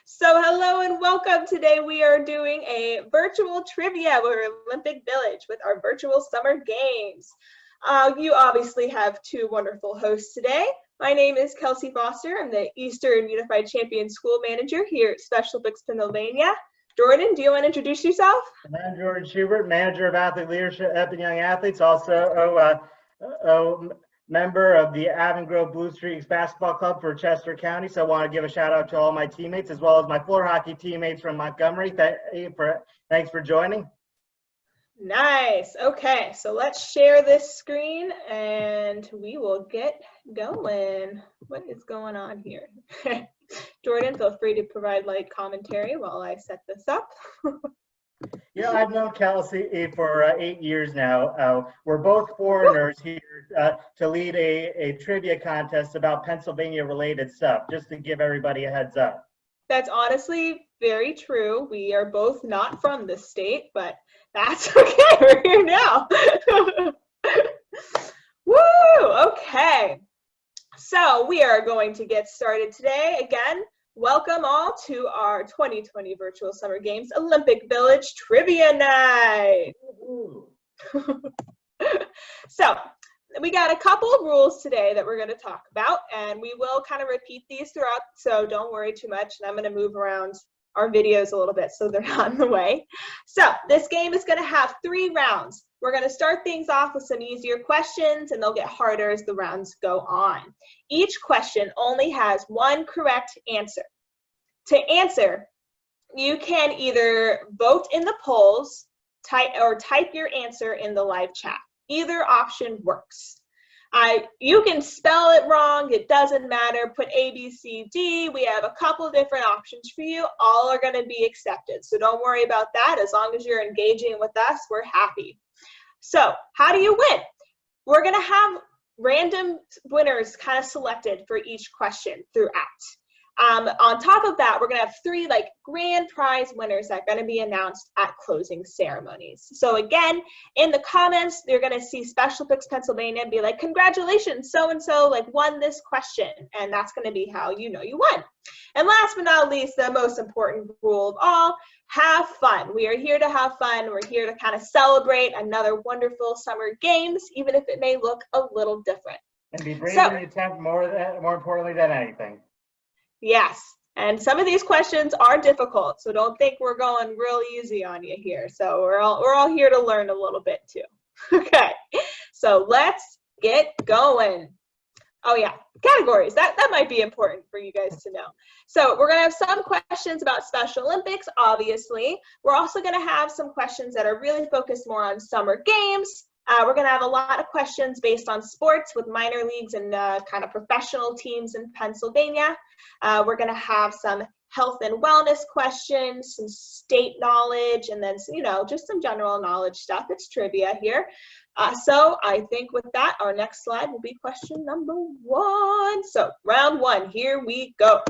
So hello and welcome. Today we are doing a virtual trivia with 𝗩𝗶𝗿𝗁 with our virtual summer games. You obviously have two wonderful hosts today. My name is Kelsey Foster. I'm the Eastern Unified Champion School Manager here at 𝗩𝗶𝗿𝗀𝗃 Pennsylvania. Jordan, do you want to introduce yourself? I'm Jordan Schubert, Manager of Athlete Leadership and Young Athletes, also member of the 𝗩𝗵𝗃𝗃𝗵 Basketball Club for Chester County. So I want to give a shout out to all my teammates as well as my floor hockey teammates from Montgomery. Thanks for joining. Nice. Okay, so let's share this screen and we will get going. What is going on here? Jordan, feel free to provide light commentary while I set this up. Yeah, I've known Kelsey for 8 years now. We're both foreigners here to lead a trivia contest about Pennsylvania-related stuff, just to give everybody a heads up. That's honestly very true. We are both not from this state, but that's okay. We're here now. Woo! Okay. So we are going to get started today. Again, welcome all to our 2020 Virtual Summer Games 𝗩𝗶𝗿𝗁 Trivia Night. So we got a couple of rules today that we're going to talk about, and we will kind of repeat these throughout, so don't worry too much. And I'm going to move around our videos a little bit so they're not in the way. So this game is going to have 3 rounds. We're going to start things off with some easier questions, and they'll get harder as the rounds go on. Each question only has 1 correct answer. To answer, you can either vote in the polls or type your answer in the live chat. Either option works. You can spell it wrong, it doesn't matter. Put A, B, C, D. We have a couple different options for you. All are going to be accepted. So don't worry about that. As long as you're engaging with us, we're happy. So how do you win? We're going to have random winners kind of selected for each question throughout. On top of that, we're going to have 3 grand prize winners that are going to be announced at closing ceremonies. So again, in the comments, you're going to see 𝗩𝗶𝗿𝗃 Pennsylvania and be like, congratulations, so-and-so won this question. And that's going to be how you know you won. And last but not least, the most important rule of all, have fun. We are here to have fun. We're here to kind of celebrate another wonderful summer games, even if it may look a little different. And be brave in the attempt more importantly than anything. Yes, and some of these questions are difficult, so don't think we're going real easy on you here. So we're all here to learn a little bit too. Okay, so let's get going. Oh yeah, categories. That might be important for you guys to know. So we're going to have some questions about Special Olympics, obviously. We're also going to have some questions that are really focused more on summer games. We're going to have a lot of questions based on sports with minor leagues and kind of professional teams in Pennsylvania. We're going to have some health and wellness questions, some state knowledge, and then, just some general knowledge stuff. It's trivia here. So I think with that, our next slide will be question number 1. So round 1, here we go.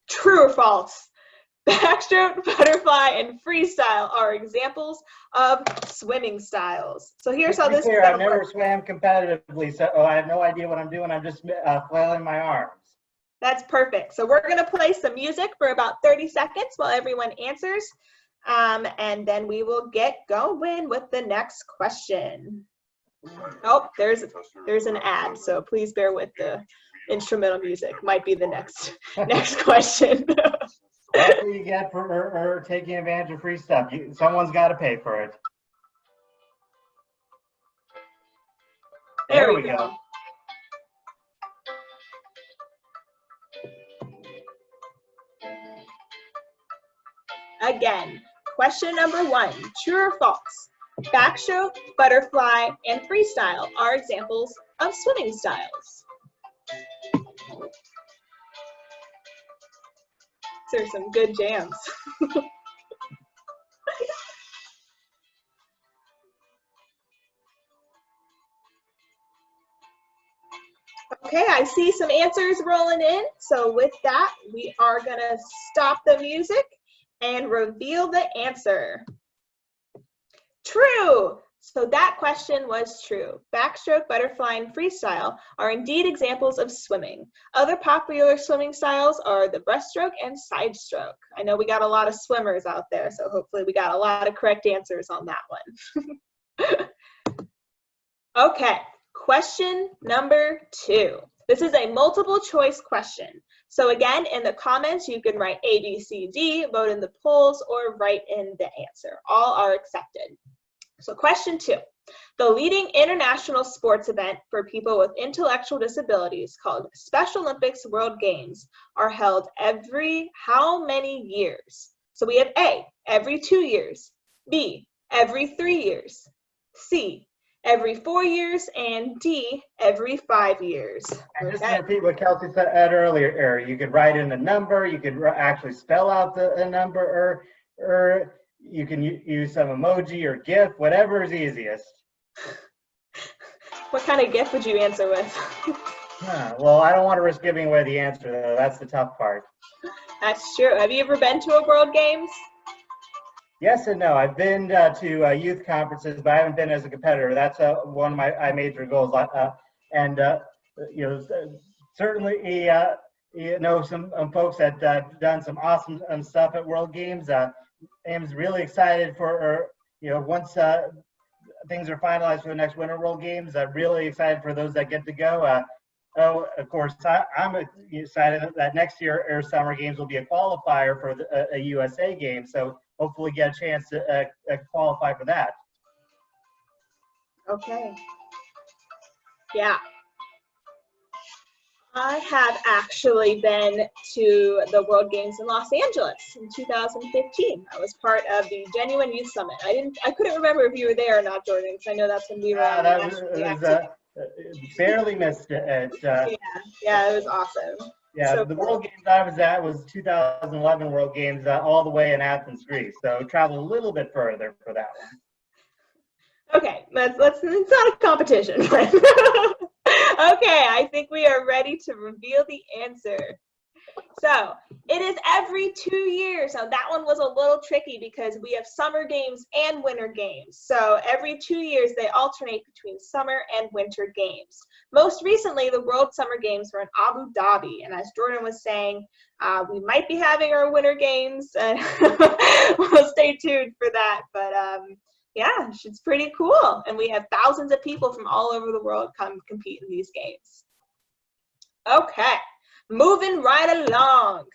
True or false? Backstroke, butterfly, and freestyle are examples of swimming styles. So here's how this is. I've never swam competitively, so I have no idea what I'm doing. I'm just flailing my arms. That's perfect. So we're going to play some music for about 30 seconds while everyone answers, and then we will get going with the next question. Oh, there's an ad, so please bear with the instrumental music. Might be the next question. That's what you get for taking advantage of free stuff. Someone's got to pay for it. There we go. Again, question number 1, true or false? Backstroke, butterfly, and freestyle are examples of swimming styles. These are some good jams. Okay, I see some answers rolling in. So with that, we are going to stop the music and reveal the answer. True. So that question was true. Backstroke, butterfly, and freestyle are indeed examples of swimming. Other popular swimming styles are the breaststroke and side stroke. I know we got a lot of swimmers out there, so hopefully we got a lot of correct answers on that one. Okay, question number 2. This is a multiple choice question. So again, in the comments, you can write A, B, C, D, vote in the polls, or write in the answer. All are accepted. So question 2, the leading international sports event for people with intellectual disabilities called Special Olympics World Games are held every how many years? So we have A, every 2 years, B, every 3 years, C, every 4 years, and D, every 5 years. And just to repeat what Kelsey said earlier, you could write in a number, you could actually spell out the number, or you can use some emoji or GIF, whatever is easiest. What kind of GIF would you answer with? Well, I don't want to risk giving away the answer, though. That's the tough part. That's true. Have you ever been to a World Games? Yes and no. I've been to youth conferences, but I haven't been as a competitor. That's one of my major goals. Certainly, some folks that done some awesome stuff at World Games. I'm really excited for, once things are finalized for the next Winter World Games. I'm really excited for those that get to go. Of course, I'm excited that next year Air Summer Games will be a qualifier for a USA game. So hopefully get a chance to qualify for that. Okay. Yeah. I have actually been to the World Games in Los Angeles in 2015. I was part of the Genuine Youth Summit. I couldn't remember if you were there or not, Jordan, because I know that's when we were on barely missed it. Yeah, it was awesome. Yeah, so the cool. World Games I was at was 2011 World Games, all the way in Athens, Greece. So traveled a little bit further for that one. Okay, it's not a competition. Okay, I think we are ready to reveal the answer. So it is every 2 years. Now that one was a little tricky because we have summer games and winter games. So every 2 years they alternate between summer and winter games. Most recently, the World Summer Games were in Abu Dhabi. And as Jordan was saying, we might be having our winter games. We'll stay tuned for that. But yeah, it's pretty cool. And we have thousands of people from all over the world come compete in these games. Okay, moving right along.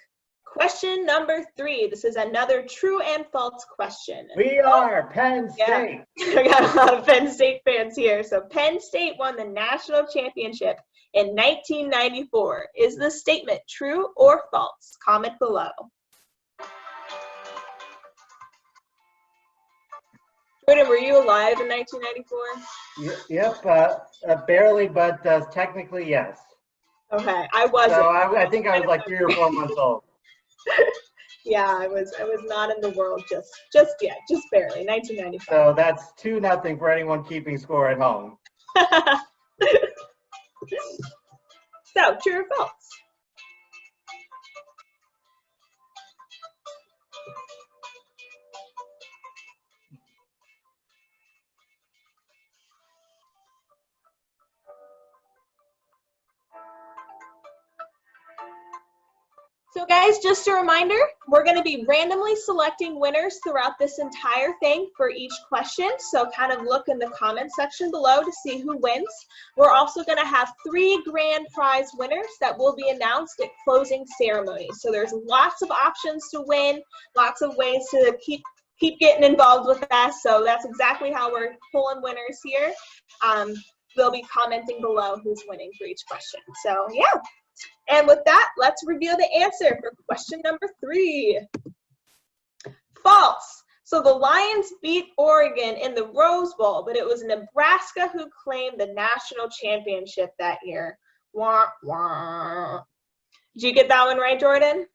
Question number 3. This is another true and false question. We are Penn State. Yeah, I got a lot of Penn State fans here. So Penn State won the national championship in 1994. Is this statement true or false? Comment below. Jordan, were you alive in 1994? Yep, barely, but technically yes. Okay, I wasn't. So I think I was like 3 or 4 months old. Yeah, I was not in the world just yet, just barely, 1995. So that's 2-0 for anyone keeping score at home. So, true or false? So guys, just a reminder, we're going to be randomly selecting winners throughout this entire thing for each question. So kind of look in the comment section below to see who wins. We're also going to have 3 grand prize winners that will be announced at closing ceremony. So there's lots of options to win, lots of ways to keep getting involved with us. So that's exactly how we're pulling winners here. They'll be commenting below who's winning for each question. So yeah. And with that, let's reveal the answer for question number 3. False. So the Lions beat Oregon in the Rose Bowl, but it was Nebraska who claimed the national championship that year. Wah, wah. Did you get that one right, Jordan?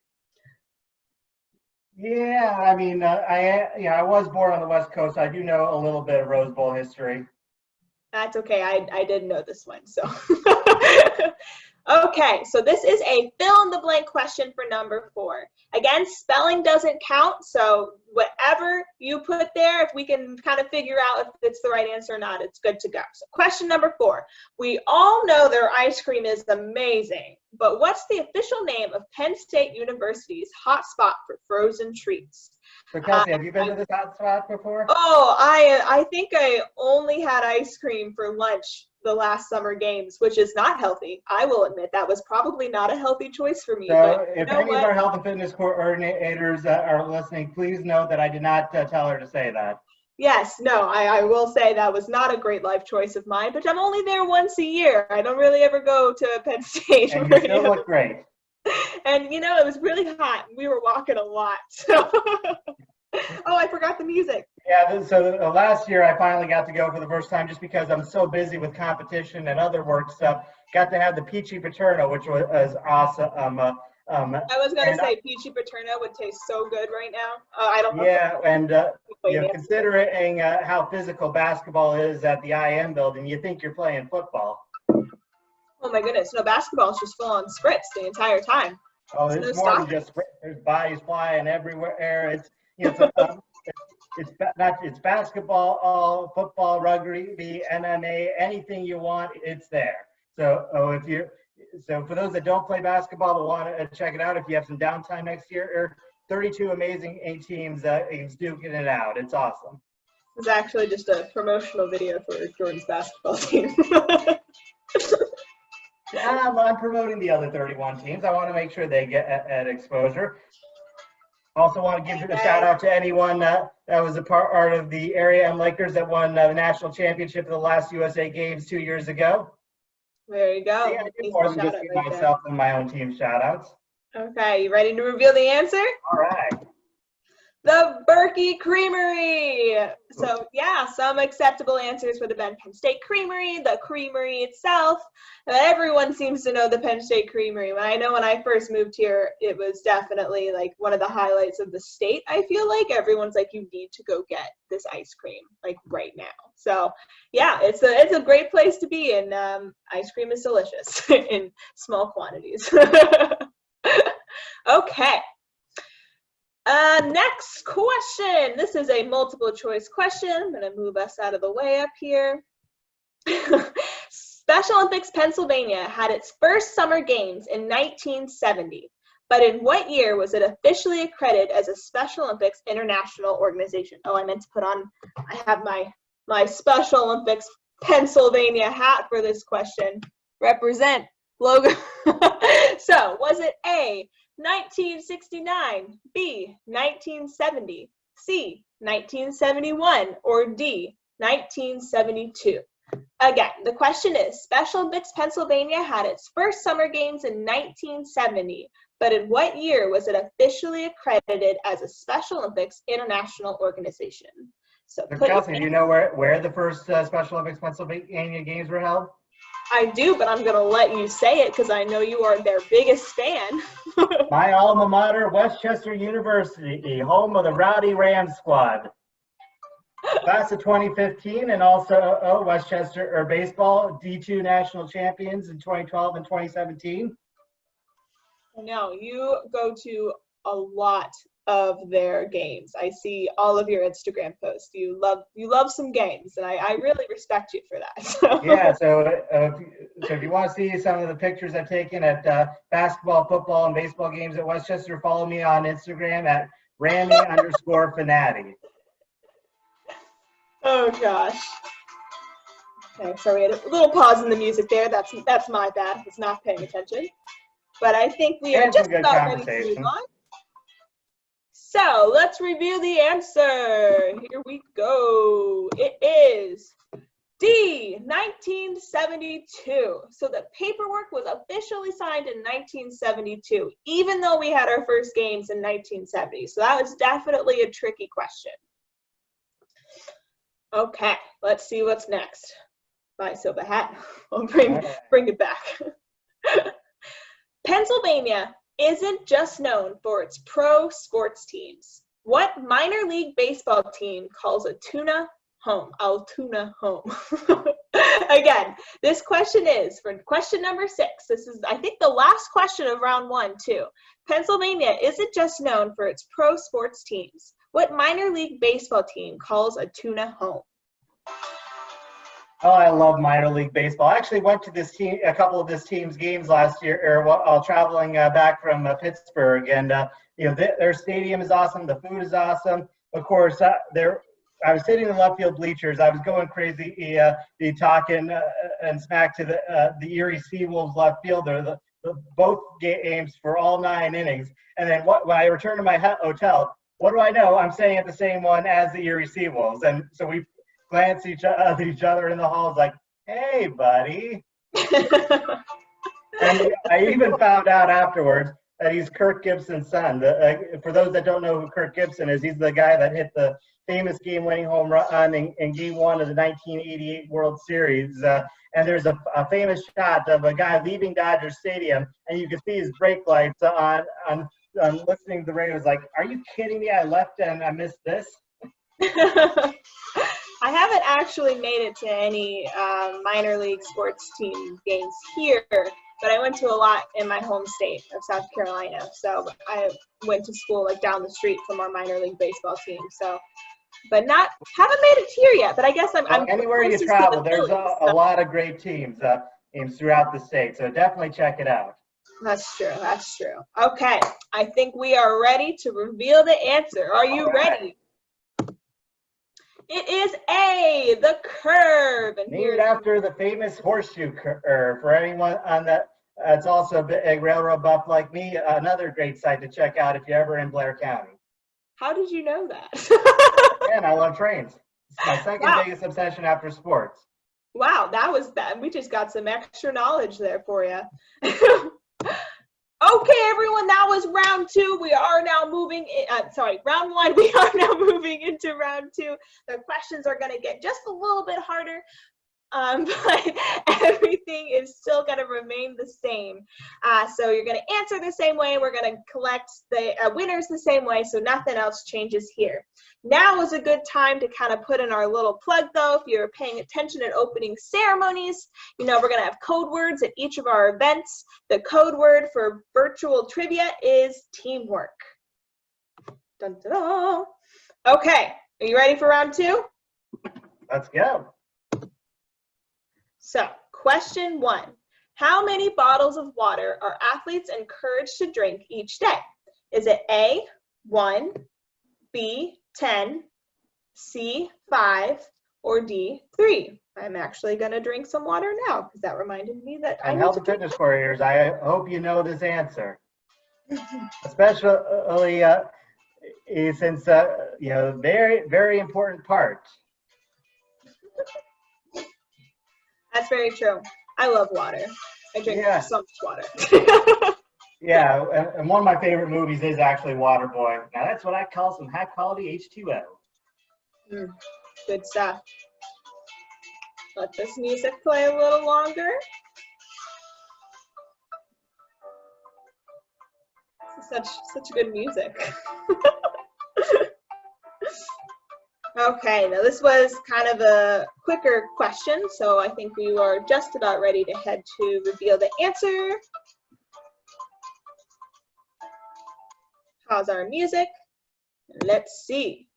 Yeah, I mean, I was born on the West Coast. I do know a little bit of Rose Bowl history. That's okay. I didn't know this one, so. Okay, so this is a fill-in-the-blank question for number 4. Again, spelling doesn't count, so whatever you put there, if we can kind of figure out if it's the right answer or not, it's good to go. So question number 4. We all know their ice cream is amazing, but what's the official name of Penn State University's hotspot for frozen treats? So Kelsey, have you been to this hot spot before? Oh, I think I only had ice cream for lunch the last summer games, which is not healthy. I will admit that was probably not a healthy choice for me. So but if any of our health and fitness coordinators are listening, please note that I did not tell her to say that. Yes, no, I will say that was not a great life choice of mine, but I'm only there once a year. I don't really ever go to Penn State. And you still look great. And you know, it was really hot. We were walking a lot. So. Oh, I forgot the music. Yeah, so last year I finally got to go for the first time just because I'm so busy with competition and other work stuff. Got to have the 𝗩𝗶𝗿𝗁𝗺, which was awesome. I was going to say 𝗩𝗶𝗿𝗁𝗺 would taste so good right now. I don't know. Yeah, and considering how physical basketball is at the IM building, you think you're playing football. Oh my goodness, no, basketball is just full on spritz the entire time. Oh, it's more than just spritz. There's bodies flying everywhere. It's basketball, football, rugby, MMA, anything you want, it's there. So for those that don't play basketball but want to check it out, if you have some downtime next year, 32 amazing teams duking it out. It's awesome. It's actually just a promotional video for Jordan's basketball team. I'm promoting the other 31 teams. I want to make sure they get at exposure. Also want to give a shout out to anyone that was a part of the area and Lakers that won the national championship of the last USA Games 2 years ago. There you go. Yeah, I do more than just give myself and my own team shout outs. Okay, you ready to reveal the answer? All right. The Berkey Creamery. So yeah, some acceptable answers would have been Penn State Creamery, the creamery itself. Everyone seems to know the Penn State Creamery. I know when I first moved here, it was definitely like one of the highlights of the state. I feel like everyone's like, you need to go get this ice cream like right now. So yeah, it's a great place to be, and ice cream is delicious in small quantities. Okay. Next question. This is a multiple choice question. I'm going to move us out of the way up here. Special Olympics Pennsylvania had its first summer games in 1970, but in what year was it officially accredited as a Special Olympics international organization? Oh, I meant to put on, I have my Special Olympics Pennsylvania hat for this question. Represent logo. So was it A, 1969, B, 1970, C, 1971, or D, 1972? Again, the question is, Special Olympics Pennsylvania had its first summer games in 1970, but in what year was it officially accredited as a Special Olympics international organization? So Kelsey, do you know where the first Special Olympics Pennsylvania games were held? I do, but I'm going to let you say it because I know you are their biggest fan. My alma mater, Westchester University, home of the Rowdy Rams squad. Class of 2015, and also Westchester baseball D2 national champions in 2012 and 2017. No, you go to a lot of their games. I see all of your Instagram posts. You love some games, and I really respect you for that. So. Yeah, so if you want to see some of the pictures I've taken at basketball, football, and baseball games at Westchester, follow me on Instagram at Randy_Fanatic. Oh gosh. Okay, so we had a little pause in the music there. That's my bad. I was not paying attention. But I think we are just about ready to move on. So let's review the answer. Here we go. It is D, 1972. So the paperwork was officially signed in 1972, even though we had our first games in 1970. So that was definitely a tricky question. Okay, let's see what's next. Bye, Silva hat. I'll bring it back. Pennsylvania isn't just known for its pro sports teams. What minor league baseball team calls Altoona home? Altoona home. Again, this question is for question number 6. This is, I think, the last question of round 1, too. Pennsylvania isn't just known for its pro sports teams. What minor league baseball team calls a tuna home? Oh, I love minor league baseball. I actually went to a couple of this team's games last year, or while traveling back from Pittsburgh, and their stadium is awesome. The food is awesome. Of course, I was sitting in the left field bleachers. I was going crazy, talking and smack to the Erie Seawolves left fielder. Both games for all 9 innings, and then when I returned to my hotel, what do I know? I'm staying at the same one as the Erie Seawolves, and so we glance each other in the halls like, "Hey, buddy." And I even found out afterwards that he's Kirk Gibson's son. For those that don't know who Kirk Gibson is, he's the guy that hit the famous game-winning home run in Game 1 of the 1988 World Series. And there's a famous shot of a guy leaving Dodger Stadium, and you can see his brake lights on listening to the radio. It's like, "Are you kidding me? I left and I missed this." I haven't actually made it to any minor league sports team games here, but I went to a lot in my home state of South Carolina. So I went to school like down the street from our minor league baseball team. So, but haven't made it here yet. But I guess I'm anywhere you travel, there's a lot of great teams throughout the state. So definitely check it out. That's true. That's true. Okay, I think we are ready to reveal the answer. Are you ready? It is A, the curve. And named after the famous horseshoe curve. For anyone on that's also a railroad buff like me, another great site to check out if you're ever in Blair County. How did you know that? Man, I love trains. It's my second biggest obsession after sports. Wow, that was that. We just got some extra knowledge there for you. Okay, everyone, that was round 2. We are now moving round 1. We are now moving into round 2. The questions are going to get just a little bit harder, but everything is still going to remain the same. So you're going to answer the same way. We're going to collect the winners the same way, so nothing else changes here. Now is a good time to kind of put in our little plug, though. If you're paying attention at opening ceremonies, we're going to have code words at each of our events. The code word for virtual trivia is teamwork. Dun, dun, dun. Okay, are you ready for round 2? Let's go. So, question 1. How many bottles of water are athletes encouraged to drink each day? Is it A, 1, B, 10, C, 5, or D, 3? I'm actually going to drink some water now because that reminded me that I Health and Fitness Warriors, I hope you know this answer. Especially since, very, very important part. That's very true. I love water. I drink so much water. Yeah, and one of my favorite movies is actually Waterboy. Now that's what I call some high quality H2O. Good stuff. Let this music play a little longer. This is such good music. Okay, now this was kind of a quicker question, so I think we are just about ready to head to reveal the answer. How's our music? Let's see.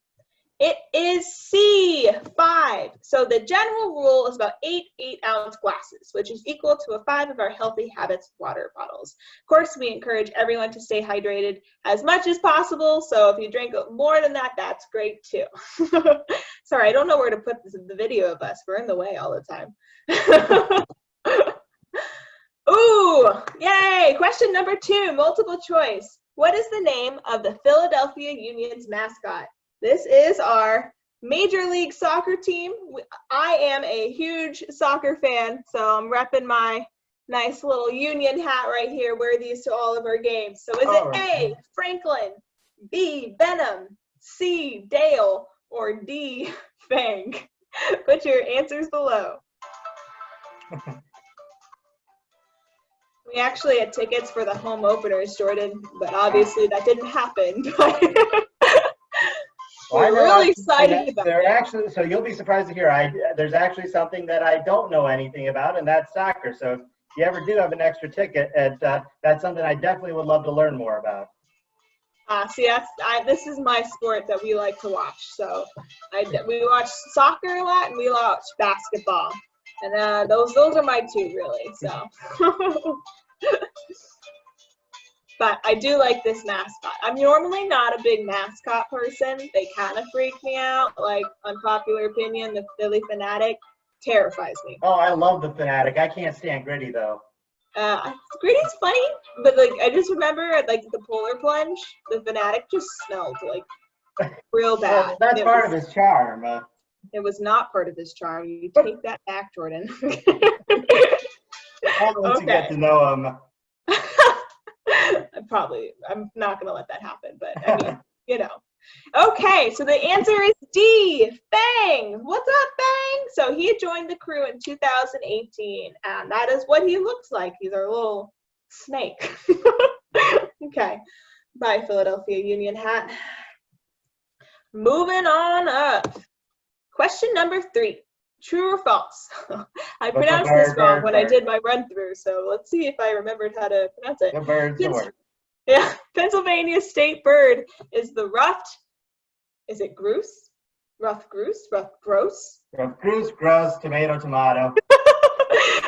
It is C, 5. So the general rule is about 8 8-ounce glasses, which is equal to a 5 of our Healthy Habits water bottles. Of course, we encourage everyone to stay hydrated as much as possible. So if you drink more than that, that's great too. Sorry, I don't know where to put the video of us. We're in the way all the time. Ooh, yay. Question number 2, multiple choice. What is the name of the Philadelphia Union's mascot? This is our Major League Soccer team. I am a huge soccer fan, so I'm repping my nice little Union hat right here. Wear these to all of our games. So is it A, Franklin, B, Venom, C, Dale, or D, Fang? Put your answers below. We actually had tickets for the home openers, Jordan, but obviously that didn't happen. Well, I We're know really actually- excited about They're it. actually, so you'll be surprised to hear, there's actually something that I don't know anything about, and that's soccer. So if you ever do have an extra ticket, that's something I definitely would love to learn more about. See, this is my sport that we like to watch. So we watch soccer a lot and we watch basketball. And those are my two, really. So, but I do like this mascot. I'm normally not a big mascot person. They kind of freak me out. Like, unpopular opinion, the Philly Fanatic terrifies me. Oh, I love the Fanatic. I can't stand Gritty though. Gritty's funny, but like I just remember at like the polar plunge, the Fanatic just smelled like real bad. Well, that's part of his charm. It was not part of his charm. You take that back, Jordan. Once you get to know him. I'm not gonna let that happen, but I mean, you know. Okay, so the answer is D, Fang. What's up, Fang? So he joined the crew in 2018, and that is what he looks like. He's our little snake. Okay, bye, Philadelphia Union hat. Moving on up. Question number 3. True or false? I pronounced this wrong when I did my run through, so let's see if I remembered how to pronounce it. The bird's the word. Yeah, Pennsylvania's state bird is the ruffed. Is it grouse? Rough grouse? Rough grouse? Rough goose, grouse, tomato.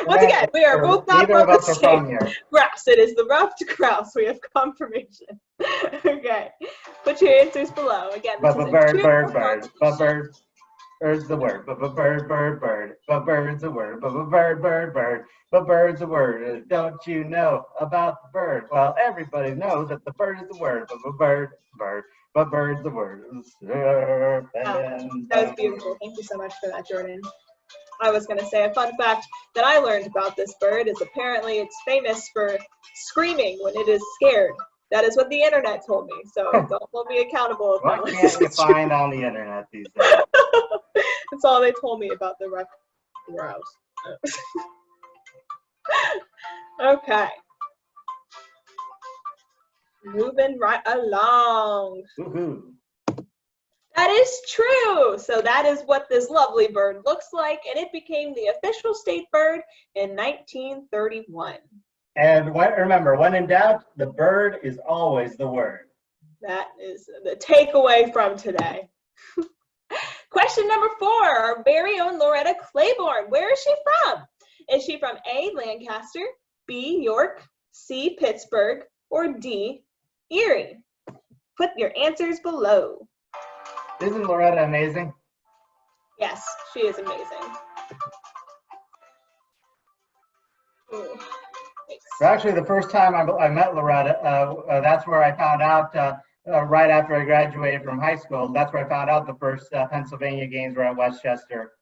Once again, we are both not Neither of from us the are from state. here. Grouse. It is the ruffed grouse. We have confirmation. Okay. Put your answers below. Again, this is a Bird, true bird, or bird. false Bird. Bird's the word. Bird, bird, bird. Bird's the word. Bird, bird, bird. Bird's the word. Don't you know about the bird? Well, everybody knows that the bird is the word. Bird, bird. Bird's the word. Oh, that was beautiful. Thank you so much for that, Jordan. I was going to say a fun fact that I learned about this bird is apparently it's famous for screaming when it is scared. That is what the internet told me, so don't hold me accountable. What can't you find on the internet these days? That's all they told me about the rough grouse. Okay. Moving right along. Woohoo. That is true. So that is what this lovely bird looks like, and it became the official state bird in 1931. And remember, when in doubt, the bird is always the word. That is the takeaway from today. Question number 4, our very own 𝗩𝗺𝗃𝗃𝗃. Where is she from? Is she from A, Lancaster, B, York, C, Pittsburgh, or D, Erie? Put your answers below. Isn't Loretta amazing? Yes, she is amazing. Ooh, thanks. Actually, the first time I met Loretta, that's where I found out, right after I graduated from high school, that's where I found out the first Pennsylvania games were at Westchester.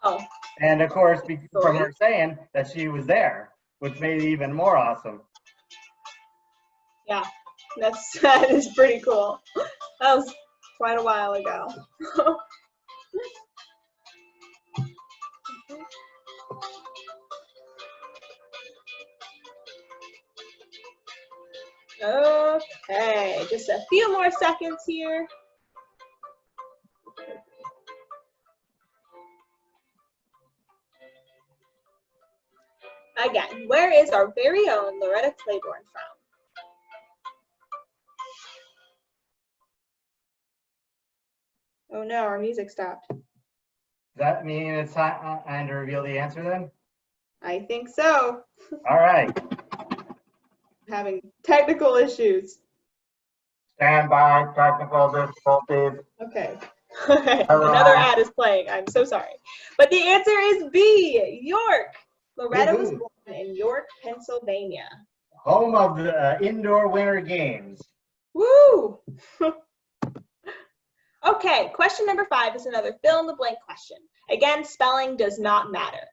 Wow. And of course, from her saying that she was there, which made it even more awesome. Yeah, that is pretty cool. That was quite a while ago. Okay, just a few more seconds here. Again, where is our very own 𝗩𝗺𝗃𝗃𝗃 from? Oh no, our music stopped. Does that mean it's time to reveal the answer then? I think so. All right. Having technical issues. Stand by, technical difficulties. Okay. Another ad is playing. I'm so sorry. But the answer is B, York. Loretta was born in York, Pennsylvania. Home of the indoor winter games. Woo! Okay, question number 5 is another fill in the blank question. Again, spelling does not matter.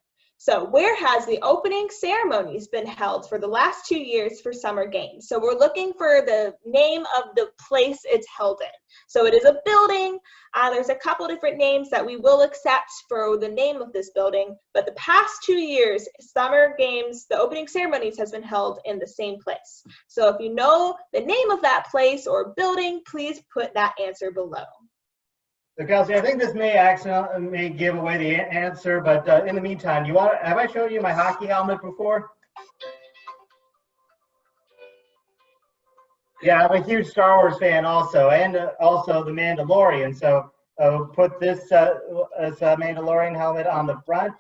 So where has the opening ceremonies been held for the last 2 years for summer games? So we're looking for the name of the place it's held in. So it is a building. There's a couple different names that we will accept for the name of this building, but the past 2 years, summer games, the opening ceremonies has been held in the same place. So if you know the name of that place or building, please put that answer below. So Kelsey, I think this may give away the answer, but in the meantime, have I showed you my hockey helmet before? Yeah, I'm a huge Star Wars fan also, and also the Mandalorian. So put this as a Mandalorian helmet on the front,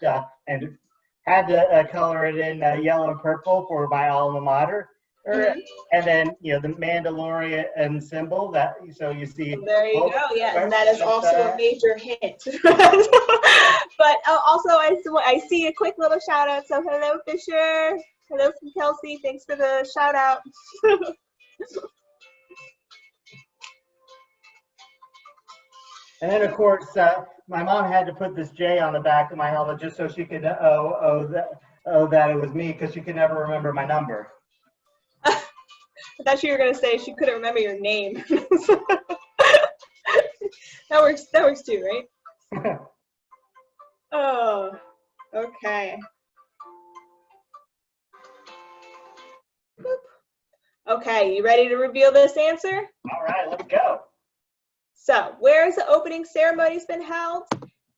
and had to color it in yellow and purple for my alma mater. And then, you know, the Mandalorian symbol that, so you see. There you go. Yeah, and that is also a major hint. But also, I see a quick little shout out. So hello, Fisher. Hello from Kelsey. Thanks for the shout out. And then, of course, my mom had to put this J on the back of my helmet just so she could that it was me, because she could never remember my number. I thought you were gonna say she couldn't remember your name. That works too, right? Oh, okay. Boop. Okay, you ready to reveal this answer? All right, let's go. So, where has the opening ceremonies been held?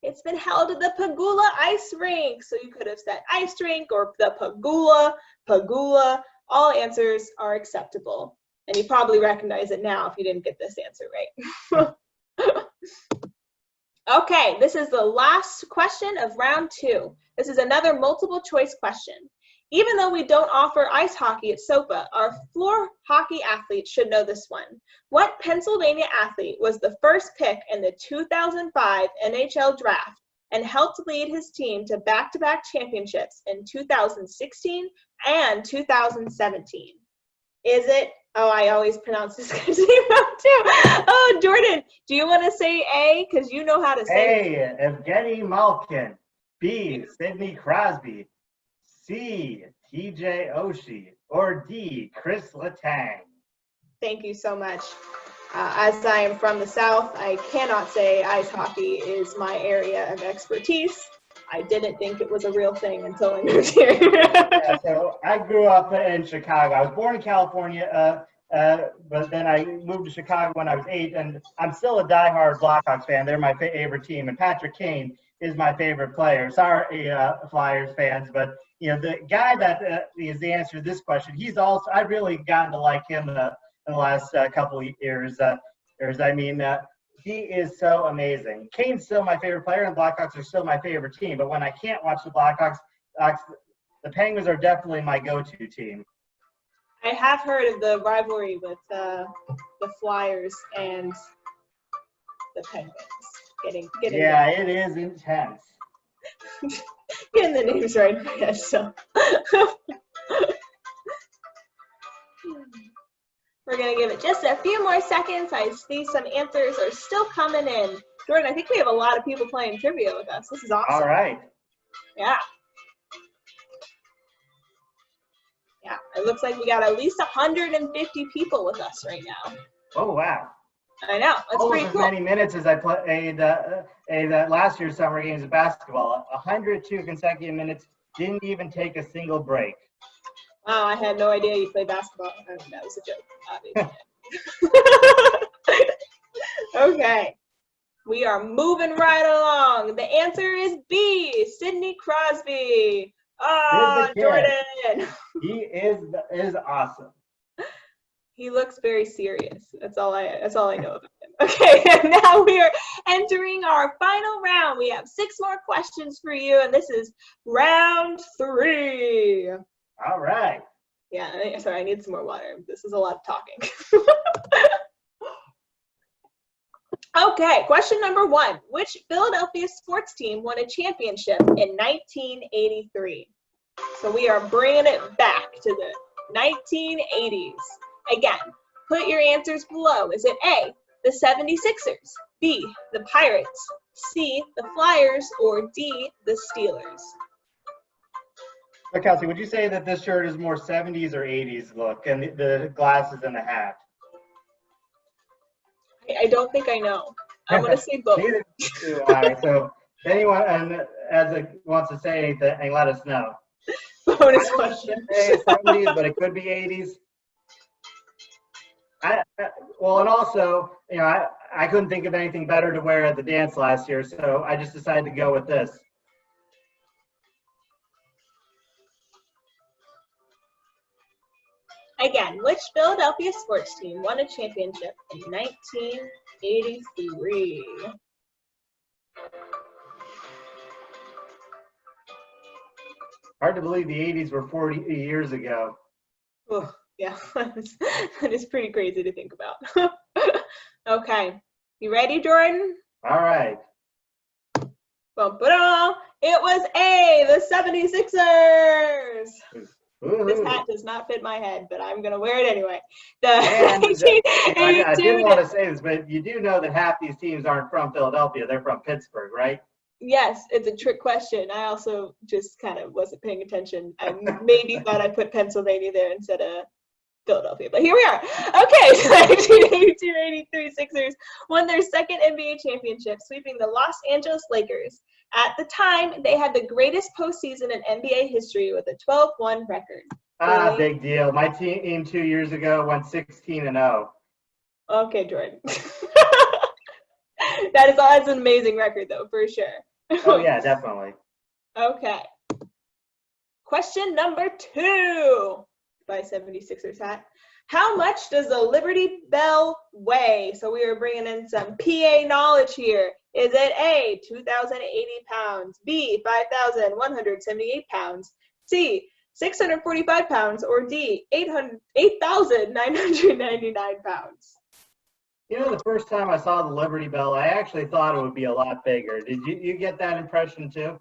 It's been held at the Pagula Ice Rink. So you could have said ice rink or the Pagula. All answers are acceptable. And you probably recognize it now if you didn't get this answer right. Okay, this is the last question of round 2. This is another multiple choice question. Even though we don't offer ice hockey at 𝗧𝗏, our floor hockey athletes should know this one. What Pennsylvania athlete was the first pick in the 2005 NHL draft and helped lead his team to back-to-back championships in 2016 and 2017? Is it, oh, I always pronounce this guy's name wrong too. Oh, Jordan, do you want to say A? Because you know how to say it. A, 𝗩𝗆𝗆 Malkin. B, Sidney Crosby. C, 𝗍𝗏 𝗍𝗆. Or D, Chris Letang. Thank you so much. As I am from the South, I cannot say ice hockey is my area of expertise. I didn't think it was a real thing until I moved here. Yeah, so I grew up in Chicago. I was born in California, but then I moved to Chicago when I was 8, and I'm still a diehard Blackhawks fan. They're my favorite team, and Patrick Kane is my favorite player. Sorry, Flyers fans, but you know, the guy that is the answer to this question, he's also, I've really gotten to like him in the last couple of years. I mean, he is so amazing. Kane's still my favorite player, and the Blackhawks are still my favorite team. But when I can't watch the Blackhawks, the Penguins are definitely my go-to team. I have heard of the rivalry with the Flyers and the Penguins. Yeah, it is intense. Getting the names right in my head, so. We're going to give it just a few more seconds. I see some answers are still coming in. Jordan, I think we have a lot of people playing trivia with us. This is awesome. All right. Yeah. Yeah, it looks like we got at least 150 people with us right now. Oh, wow. I know. That's almost pretty cool. As many minutes as I played last year's summer games of basketball. 102 consecutive minutes. Didn't even take a single break. Wow, I had no idea you played basketball. I mean, that was a joke, obviously. Okay. We are moving right along. The answer is B, Sidney Crosby. Oh, Jordan. He is awesome. He looks very serious. That's all I know about him. Okay, and now we are entering our final round. We have 6 more questions for you, and this is round 3. All right. Yeah, sorry, I need some more water. This is a lot of talking. Okay, question number 1. Which Philadelphia sports team won a championship in 1983? So we are bringing it back to the 1980s. Again, put your answers below. Is it A, the 76ers, B, the Pirates, C, the Flyers, or D, the Steelers? So Kelsey, would you say that this shirt is more 70s or 80s look, and the glasses and the hat? I don't think I know. I'm gonna say both. Neither do I. So if anyone wants to say anything, let us know. Bonus question. Say 70s, but it could be 80s. Well, and also, you know, I couldn't think of anything better to wear at the dance last year, so I just decided to go with this. Again, which Philadelphia sports team won a championship in 1983? Hard to believe the 80s were 40 years ago. Oh, yeah, that is pretty crazy to think about. Okay, you ready, Jordan? All right. Bum-ba-da. It was A, the 76ers. Ooh. This hat does not fit my head, but I'm going to wear it anyway. I didn't want to say this, but you do know that half these teams aren't from Philadelphia. They're from Pittsburgh, right? Yes, it's a trick question. I also just kind of wasn't paying attention. I maybe thought I put Pennsylvania there instead of Philadelphia, but here we are. Okay, so 1982-83 Sixers won their second NBA championship, sweeping the Los Angeles Lakers. At the time, they had the greatest postseason in NBA history with a 12-1 record. Big deal. My team 2 years ago went 16-0. Okay, Jordan. That's an amazing record, though, for sure. Oh, yeah, definitely. Okay. Question number 2 by 76ers hat. How much does the Liberty Bell weigh? So we are bringing in some PA knowledge here. Is it A, 2,080 pounds, B, 5,178 pounds, C, 645 pounds, or D, 8,999 pounds? You know, the first time I saw the Liberty Bell, I actually thought it would be a lot bigger. Did you get that impression too?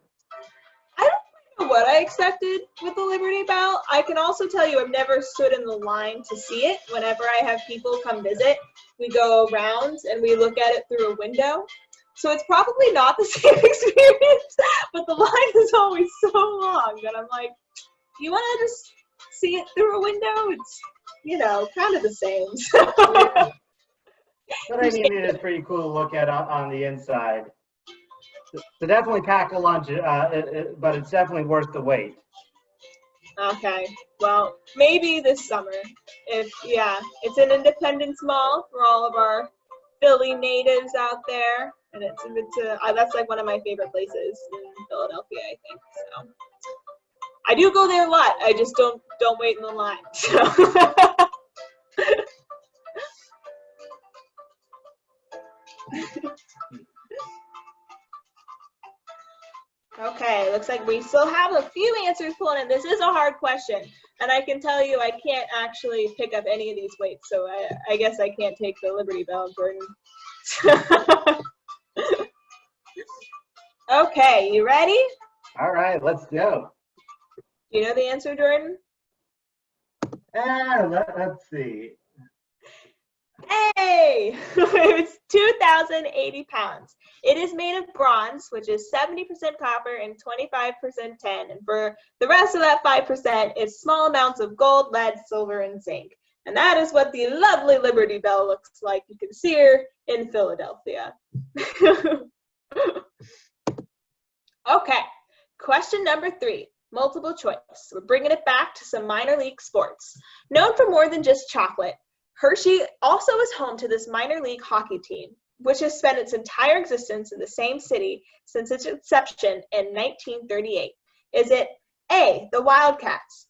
I don't know what I expected with the Liberty Bell. I can also tell you I've never stood in the line to see it. Whenever I have people come visit, we go around and we look at it through a window. So it's probably not the same experience, but the line is always so long that I'm like, you want to just see it through a window? It's, you know, kind of the same. But I mean, it is pretty cool to look at on the inside. So definitely pack a lunch, but it's definitely worth the wait. Okay, well, maybe this summer. It's an Independence Mall for all of our Philly natives out there, and that's like one of my favorite places in Philadelphia, I think. So I do go there a lot. I just don't wait in the line. So. Okay, looks like we still have a few answers pulling in. This is a hard question, and I can tell you I can't actually pick up any of these weights, so I guess I can't take the Liberty Bell, Jordan. Okay, you ready? All right, let's go. Do you know the answer, Jordan? Let's see. Hey, it's 2,080 pounds. It is made of bronze, which is 70% copper and 25% tin. And for the rest of that 5%, it's small amounts of gold, lead, silver, and zinc. And that is what the lovely Liberty Bell looks like. You can see her in Philadelphia. Okay, question number 3. Multiple choice. We're bringing it back to some minor league sports. Known for more than just chocolate, Hershey also is home to this minor league hockey team, which has spent its entire existence in the same city since its inception in 1938. Is it A, the Wildcats,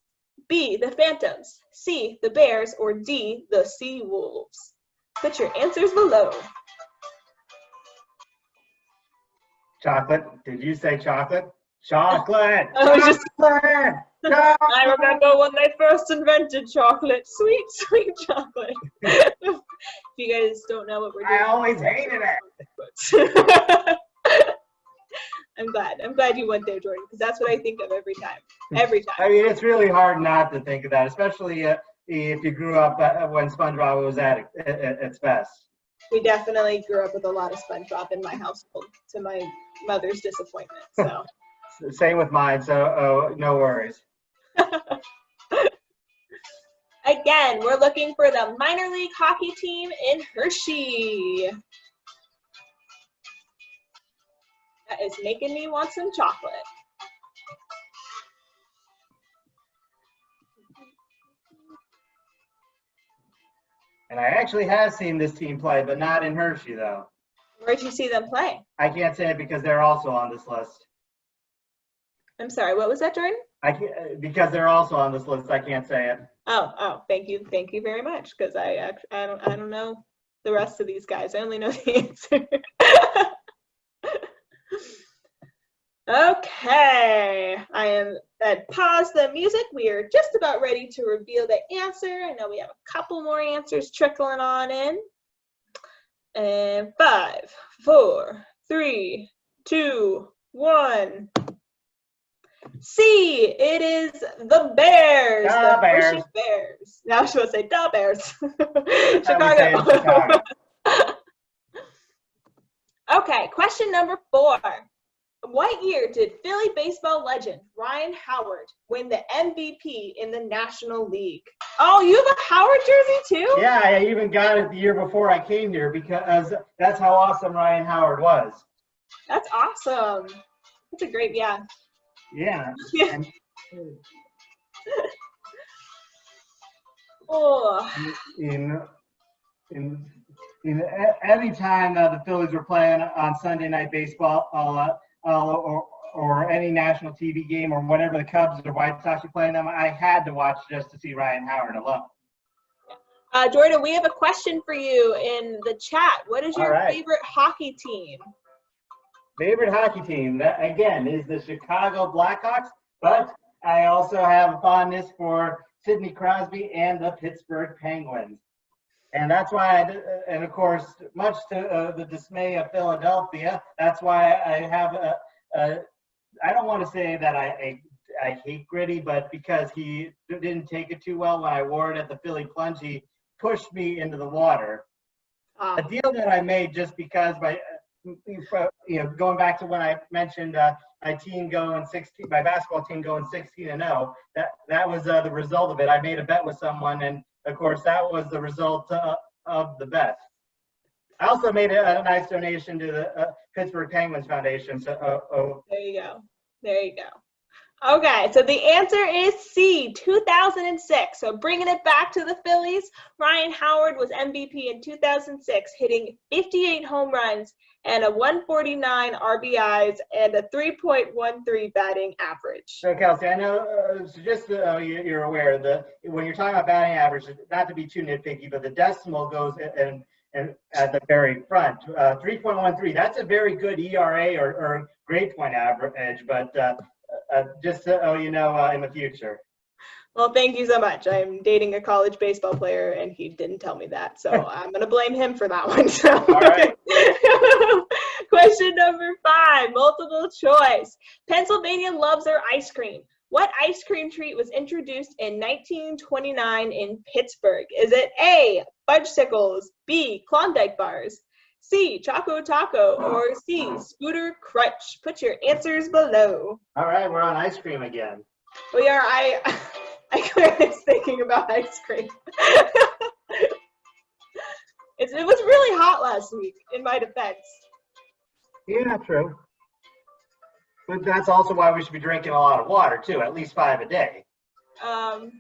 B, the Phantoms, C, the Bears, or D, the Sea Wolves? Put your answers below. Chocolate. Did you say chocolate? Chocolate! Chocolate! I remember when they first invented chocolate. Sweet, sweet chocolate. If you guys don't know what we're doing. I always hated it. I'm glad you went there, Jordan, because that's what I think of every time. Every time. I mean, it's really hard not to think of that, especially if you grew up when SpongeBob was at its best. We definitely grew up with a lot of SpongeBob in my household, to my mother's disappointment. So. Same with mine, so no worries. Again, we're looking for the minor league hockey team in Hershey. That is making me want some chocolate. And I actually have seen this team play, but not in Hershey, though. Where'd you see them play? I can't say it because they're also on this list. I'm sorry, what was that, Jordan? Because they're also on this list, I can't say it. Oh, thank you very much. Because I don't know the rest of these guys. I only know the answer. Okay, I am at pause the music. We are just about ready to reveal the answer. I know we have a couple more answers trickling on in. And 5, 4, 3, 2, 1. C, it is the Bears. The Bears. Hershey Bears. Now I was supposed to say the Bears. Chicago. Okay, question number 4. What year did Philly baseball legend Ryan Howard win the MVP in the National League? Oh, you have a Howard jersey too? Yeah, I even got it the year before I came here because that's how awesome Ryan Howard was. That's awesome. That's a great, yeah. Yeah. Oh. In every time the Phillies were playing on Sunday Night Baseball, or any national TV game or whatever the Cubs or White Sox were playing them, I had to watch just to see Ryan Howard alone. Jordan, we have a question for you in the chat. What is your favorite hockey team? Favorite hockey team, that, again, is the Chicago Blackhawks, but I also have a fondness for Sidney Crosby and the Pittsburgh Penguins. And that's why, and of course, much to the dismay of Philadelphia, that's why I have I don't want to say that I hate Gritty, but because he didn't take it too well when I wore it at the Philly Plunge, he pushed me into the water. A deal that I made just because going back to when I mentioned my team going 16, my basketball team going 16-0, that was the result of it. I made a bet with someone, and of course, that was the result of the bet. I also made a nice donation to the Pittsburgh Penguins Foundation. So, There you go. There you go. Okay, so the answer is C, 2006. So bringing it back to the Phillies, Ryan Howard was MVP in 2006, hitting 58 home runs and a 149 RBIs and a 3.13 batting average. So Kelsey, I know, so just you're aware that when you're talking about batting average, not to be too nitpicky, but the decimal goes in at the very front. 3.13, that's a very good ERA or grade point average, but just so you know, in the future. Well, thank you so much. I'm dating a college baseball player, and he didn't tell me that, so I'm going to blame him for that one. So. All right. Question number 5, multiple choice. Pennsylvania loves their ice cream. What ice cream treat was introduced in 1929 in Pittsburgh? Is it A, fudgesicles, B, Klondike bars, C, Choco Taco, or C, Scooter Crunch? Put your answers below. All right, we're on ice cream again. We are. I clearly was thinking about ice cream. It was really hot last week, in my defense. Yeah, true. But that's also why we should be drinking a lot of water, too, at least 5 a day. I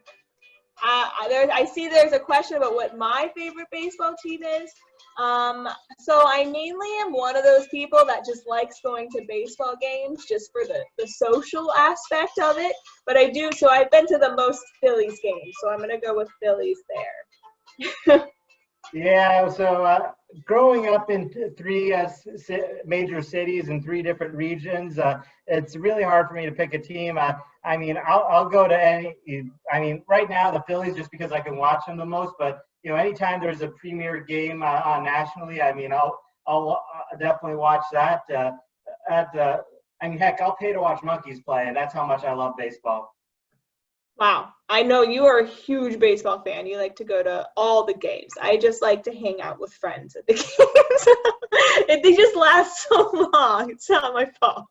see there's a question about what my favorite baseball team is. So I mainly am one of those people that just likes going to baseball games just for the social aspect of it. But I do, so I've been to the most Phillies games, so I'm going to go with Phillies there. Yeah, so growing up in 3 major cities in 3 different regions, it's really hard for me to pick a team. I mean, I'll go to any. I mean, right now the Phillies just because I can watch them the most. But you know, anytime there's a premier game on nationally, I mean, I'll definitely watch that. I mean, heck, I'll pay to watch monkeys play, and that's how much I love baseball. Wow, I know you are a huge baseball fan. You like to go to all the games. I just like to hang out with friends at the games. They just last so long. It's not my fault.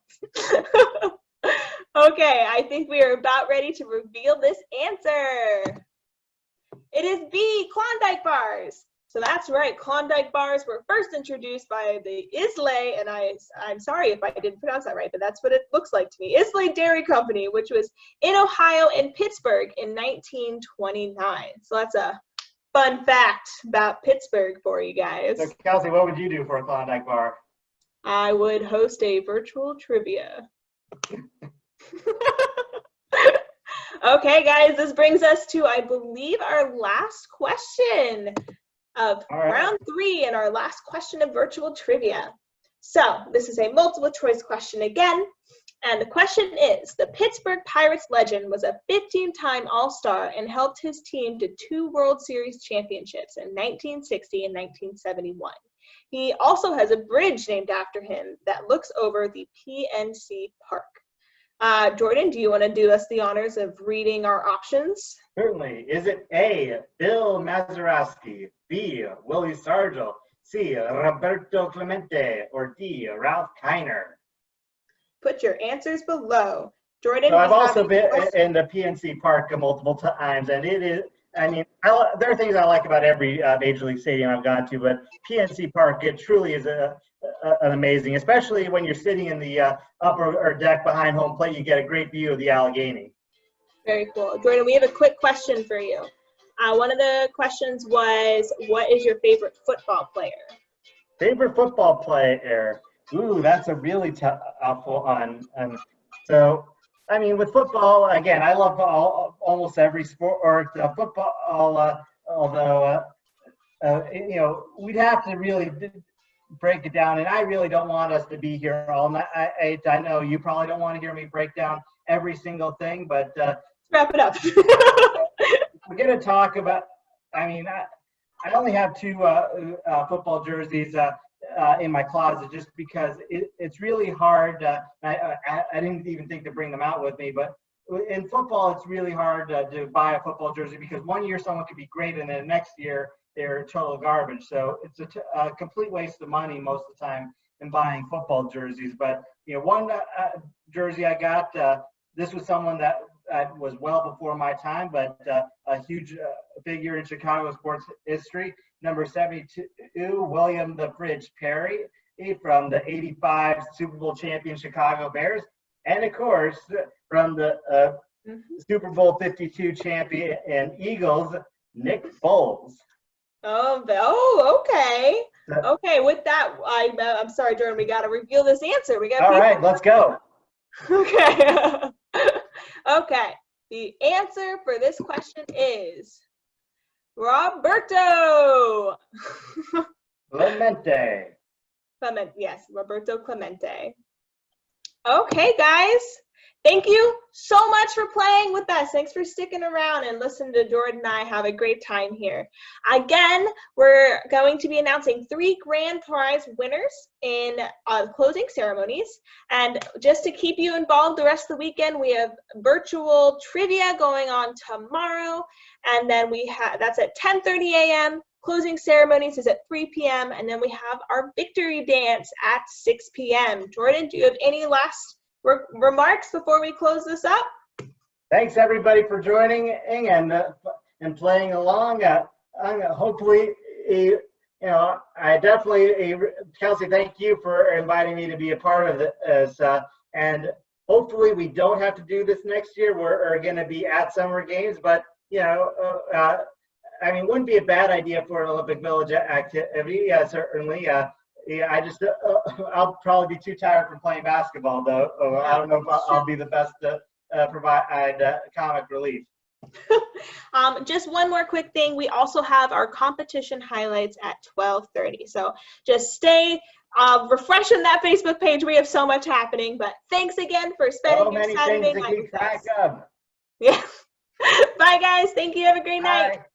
Okay, I think we are about ready to reveal this answer. It is B, Klondike bars. So that's right, Klondike bars were first introduced by the Islay, and I'm sorry if I didn't pronounce that right, but that's what it looks like to me, Islay Dairy Company, which was in Ohio and Pittsburgh in 1929. So that's a fun fact about Pittsburgh for you guys. So Kelsey, what would you do for a Klondike bar? I would host a virtual trivia. Okay, guys, this brings us to, I believe, our last question of round 3 and our last question of virtual trivia. So this is a multiple choice question again. And the question is, the Pittsburgh Pirates legend was a 15-time All-Star and helped his team to 2 World Series championships in 1960 and 1971. He also has a bridge named after him that looks over the PNC Park. Jordan, do you want to do us the honors of reading our options? Certainly. Is it A, Bill Mazeroski, B, Willie Sargent, C, Roberto Clemente, or D, Ralph Kiner? Put your answers below. Jordan, so I've also been in the PNC Park multiple times, and it is, I mean, there are things I like about every Major League Stadium I've gone to, but PNC Park, it truly is an amazing, especially when you're sitting in the upper or deck behind home plate, you get a great view of the Allegheny. Very cool. Jordan, we have a quick question for you. One of the questions was, what is your favorite football player? Favorite football player? Ooh, that's a really tough one. So, I mean, with football, again, I love almost every sport or football, although, you know, we'd have to really break it down, and I really don't want us to be here all night. I know you probably don't want to hear me break down every single thing, but let's wrap it up. We're going to talk about, I mean, I only have 2 football jerseys in my closet just because it's really hard. I didn't even think to bring them out with me, but in football, it's really hard to buy a football jersey because one year someone could be great and then next year they're total garbage. So it's a complete waste of money most of the time in buying football jerseys. But, you know, one jersey I got, this was someone that was well before my time, but a huge figure in Chicago sports history. Number 72, William the Bridge Perry from the '85 Super Bowl champion Chicago Bears. And of course, from the Super Bowl 52 champion and Eagles, Nick Foles. Oh, okay. Okay, with that, I'm sorry, Jordan, we got to reveal this answer. All right, let's go. Okay. Okay, the answer for this question is Roberto Clemente. Yes, Roberto Clemente. Okay, guys. Thank you so much for playing with us. Thanks for sticking around and listening to Jordan and I have a great time here. Again, we're going to be announcing 3 grand prize winners in closing ceremonies. And just to keep you involved the rest of the weekend, we have virtual trivia going on tomorrow. And then that's at 10:30 a.m. Closing ceremonies is at 3 p.m. And then we have our victory dance at 6 p.m. Jordan, do you have any last remarks before we close this up? Thanks everybody for joining and playing along. Hopefully, you know, I definitely, Kelsey, thank you for inviting me to be a part of this. And hopefully we don't have to do this next year. We're going to be at summer games, but you know, I mean, wouldn't be a bad idea for an Olympic Village activity. Certainly. Yeah, I'll probably be too tired from playing basketball, though. I don't know if I'll be the best to provide comic relief. Just one more quick thing. We also have our competition highlights at 12:30. So just stay refreshing that Facebook page. We have so much happening. But thanks again for spending your Saturday night with us. Keep track of. Yeah. Bye, guys. Thank you. Have a great night. Bye.